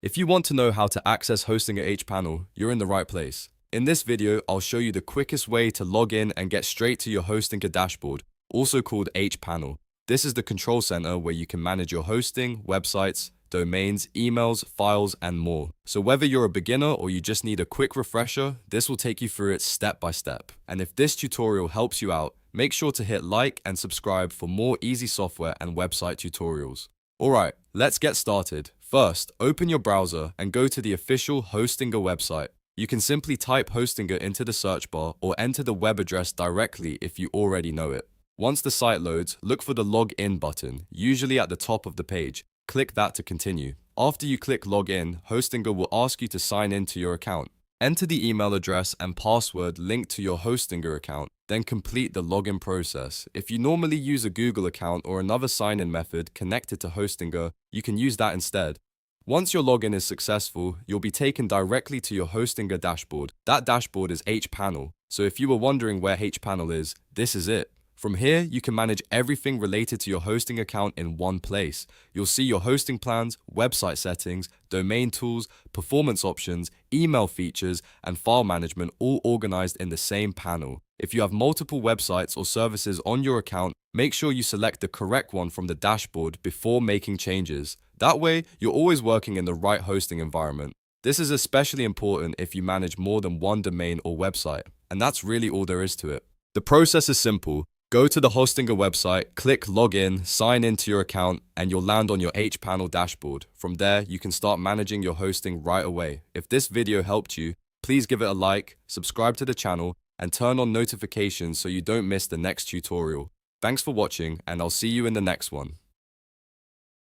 If you want to know how to access Hostinger HPanel, you're in the right place. In this video, I'll show you the quickest way to log in and get straight to your Hostinger dashboard, also called HPanel. This is the control center where you can manage your hosting, websites, domains, emails, files, and more. So whether you're a beginner or you just need a quick refresher, this will take you through it step by step. And if this tutorial helps you out, make sure to hit like and subscribe for more easy software and website tutorials. Alright, let's get started. First, open your browser and go to the official Hostinger website. You can simply type Hostinger into the search bar or enter the web address directly if you already know it. Once the site loads, look for the Login button, usually at the top of the page. Click that to continue. After you click Login, Hostinger will ask you to sign in to your account. Enter the email address and password linked to your Hostinger account, then complete the login process. If you normally use a Google account or another sign-in method connected to Hostinger, you can use that instead. Once your login is successful, you'll be taken directly to your Hostinger dashboard. That dashboard is HPanel, so if you were wondering where HPanel is, this is it. From here, you can manage everything related to your hosting account in one place. You'll see your hosting plans, website settings, domain tools, performance options, email features, and file management all organized in the same panel. If you have multiple websites or services on your account, make sure you select the correct one from the dashboard before making changes. That way, you're always working in the right hosting environment. This is especially important if you manage more than one domain or website, and that's really all there is to it. The process is simple. Go to the Hostinger website, click Login, sign into your account, and you'll land on your HPanel dashboard. From there, you can start managing your hosting right away. If this video helped you, please give it a like, subscribe to the channel, and turn on notifications so you don't miss the next tutorial. Thanks for watching, and I'll see you in the next one.